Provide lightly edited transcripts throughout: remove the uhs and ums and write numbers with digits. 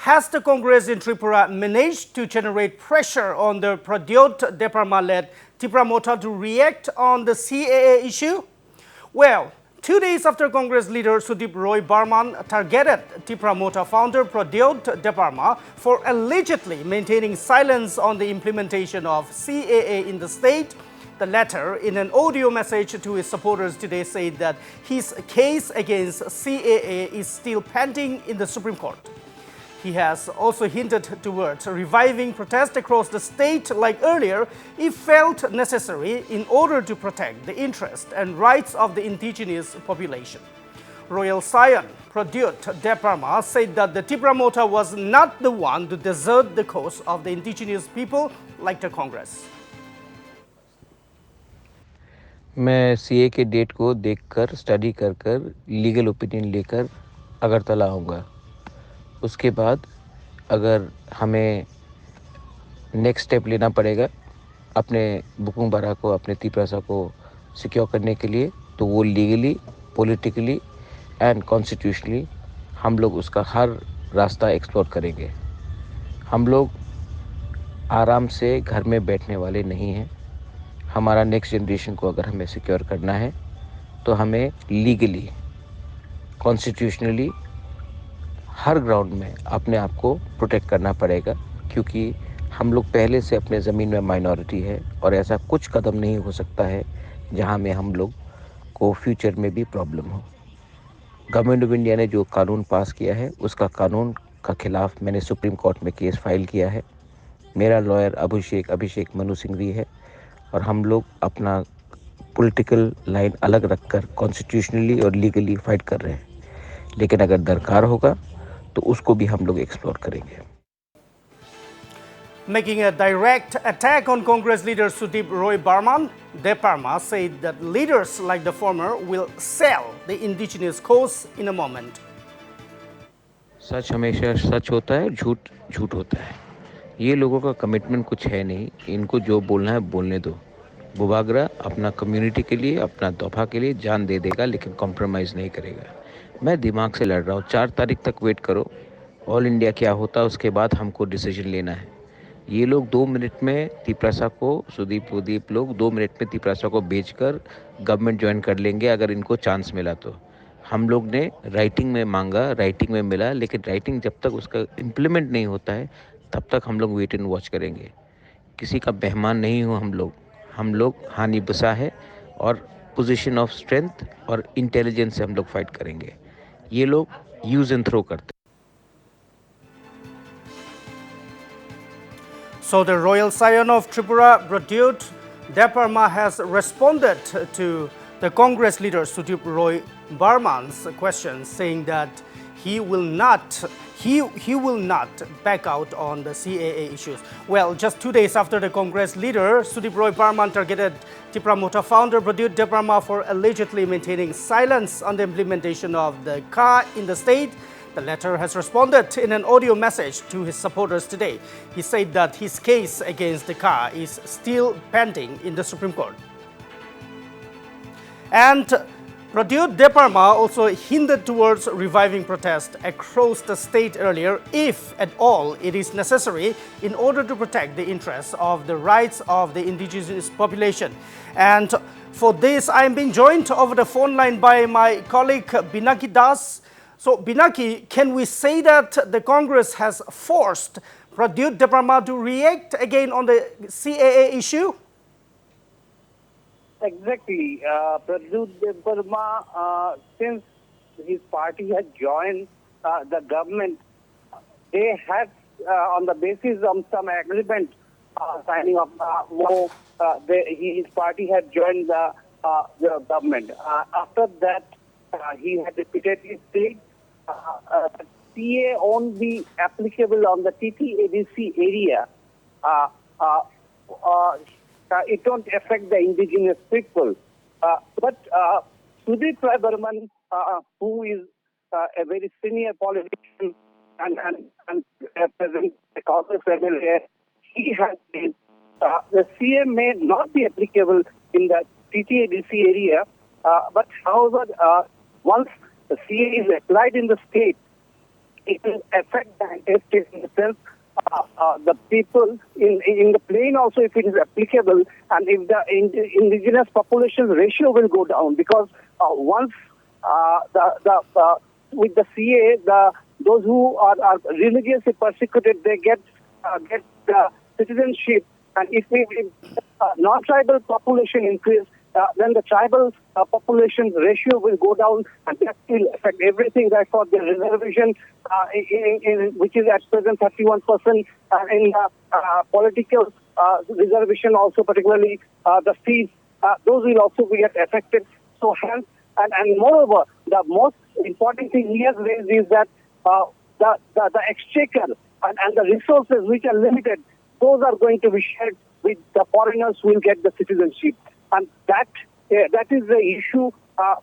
Has the Congress in Tripura managed to generate pressure on the Pradyot Debbarma-led Tipra Motha to react on the CAA issue? Well, 2 days after Congress leader Sudip Roy Barman targeted Tipra Motha founder Pradyot Debbarma for allegedly maintaining silence on the implementation of CAA in the state, the latter, in an audio message to his supporters today, said that his case against CAA is still pending in the Supreme Court. He has also hinted towards reviving protest across the state like earlier if felt necessary in order to protect the interests and rights of the indigenous population. Royal Scion Pradyot Debbarma said that the Tipra Motha was not the one to desert the cause of the indigenous people like the Congress. मैं CA के date को देखकर study कर legal opinion लेकर अगरतला आऊँगा। उसके बाद अगर हमें नेक्स्ट स्टेप लेना पड़ेगा अपने बुकुंग बारा को, अपने तिपरासा को सिक्योर करने के लिए, तो वो लीगली, पॉलिटिकली एंड कॉन्स्टिट्यूशनली हम लोग उसका हर रास्ता एक्सप्लोर करेंगे। हम लोग आराम से घर में बैठने वाले नहीं हैं। हमारा नेक्स्ट जनरेशन को अगर हमें सिक्योर करना है तो हमें लीगली, कॉन्स्टिट्यूशनली हर ग्राउंड में अपने आप को प्रोटेक्ट करना पड़ेगा, क्योंकि हम लोग पहले से अपने ज़मीन में माइनॉरिटी है और ऐसा कुछ कदम नहीं हो सकता है जहां में हम लोग को फ्यूचर में भी प्रॉब्लम हो। गवर्नमेंट ऑफ इंडिया ने जो कानून पास किया है उसका कानून का खिलाफ मैंने सुप्रीम कोर्ट में केस फाइल किया है। मेरा लॉयर अभिषेक मनु सिंघवी है और हम लोग अपना पॉलिटिकल लाइन अलग रखकर कॉन्स्टिट्यूशनली और लीगली फाइट कर रहे हैं, लेकिन अगर दरकार होगा तो उसको भी हम लोग एक्सप्लोर करेंगे। Making a direct attack on Congress leader Sudip Roy Barman, Debbarma said that leaders like the former will sell the indigenous cause in a moment. सच हमेशा सच होता है, झूठ झूठ होता है। ये लोगों का कमिटमेंट कुछ है नहीं, इनको जो बोलना है बोलने दो। बुबागरा अपना कम्युनिटी के लिए, अपना दफा के लिए जान दे देगा, लेकिन कॉम्प्रोमाइज़ नहीं करेगा। मैं दिमाग से लड़ रहा हूँ। 4 तारीख तक वेट करो, ऑल इंडिया क्या होता है उसके बाद हमको डिसीजन लेना है। ये लोग 2 मिनट में तिपरासा को, सुदीप लोग 2 मिनट में तिपरासा को बेचकर गवर्नमेंट ज्वाइन कर लेंगे अगर इनको चांस मिला तो। हम लोग ने राइटिंग में मांगा, राइटिंग में मिला, लेकिन राइटिंग जब तक उसका इम्प्लीमेंट नहीं होता है तब तक हम लोग वेट एंड वॉच करेंगे। किसी का मेहमान नहीं हो हम लोग हानि बसा है और पोजीशन ऑफ स्ट्रेंथ और इंटेलिजेंस से हम लोग फाइट करेंगे। ये लोग यूज एंड थ्रो करते हैं। So the royal scion of Tripura, Pradyot Debbarma, has responded to the Congress leader Sudip Roy Barman's questions, saying that he will not back out on the CAA issues. Well, just 2 days after the Congress leader Sudip Roy Barman targeted Tipra Motha founder Pradyot Debbarma for allegedly maintaining silence on the implementation of the CAA in the state, the latter has responded in an audio message to his supporters today. He said that his case against the CAA is still pending in the Supreme Court. And Pradyot Debbarma also hinted towards reviving protest across the state earlier, if at all it is necessary, in order to protect the interests of the rights of the indigenous population. And for this, I am being joined over the phone line by my colleague Binaki Das. So, Binaki, can we say that the Congress has forced Pradyot Debbarma to react again on the CAA issue? Exactly. Pradyot Debbarma, since his party had joined the government, they had, on the basis of some agreement signing of his party had joined the government. After that, he had repeatedly said CA won't be applicable on the TTADC area. It won't affect the indigenous people. But Sudip Roy Barman, who is a very senior politician and represents the Congress MLA, he has said the CA may not be applicable in the TTADC area, but however, once the CA is applied in the state, it will affect the entire state in the sense the people in the plain also, if it is applicable, and if the indigenous population ratio will go down, because once with the CA, those who are religiously persecuted, they get citizenship, and if non-tribal population increase, then the tribal population ratio will go down, and that will affect everything. Therefore, the reservation, which is at present 31%, in political reservation also, particularly the fees, those will also get affected. So hence, and moreover, the most important thing he has raised is that the exchequer and the resources which are limited, those are going to be shared with the foreigners who will get the citizenship. And that is the issue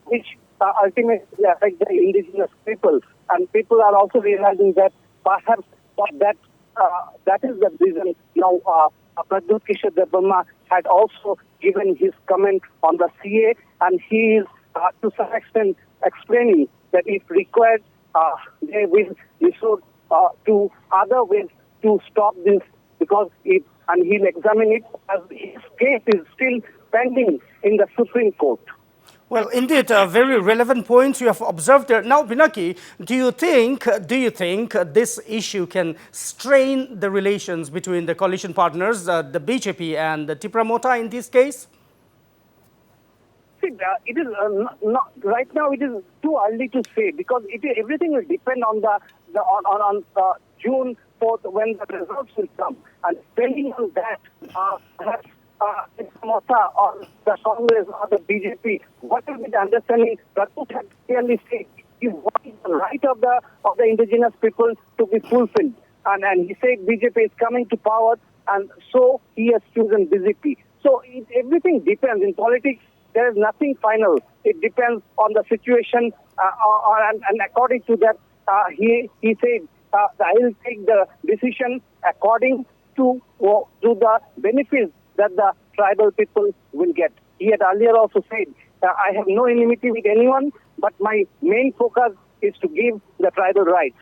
which ultimately affects the indigenous people. And people are also realizing that perhaps that is the reason now Pradyot Debbarma had also given his comment on the CA, and he is to some extent explaining that if required, they will resort to other ways to stop this, because and he'll examine it as his case is still pending in the Supreme Court. Well, indeed, very relevant points you have observed there. Now, Pinaki, do you think this issue can strain the relations between the coalition partners, the BJP and the Tipra Motha in this case? See, it is not right now. It is too early to say, because everything will depend on on June 4th, when the results will come, and depending on that, perhaps Tipra Motha or the Congress or the BJP, what will be the understanding? Pradyot had clearly said he wants the right of the indigenous people to be fulfilled, and he said BJP is coming to power, and so he has chosen BJP. So everything depends in politics. There is nothing final. It depends on the situation, and according to that, he said, I will take the decision according to the benefits that the tribal people will get. He had earlier also said, I have no enmity with anyone, but my main focus is to give the tribal rights.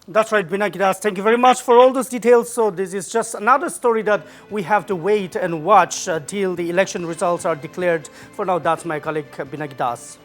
That's right, Pinaki Das. Thank you very much for all those details. So this is just another story that we have to wait and watch till the election results are declared. For now, that's my colleague Pinaki Das.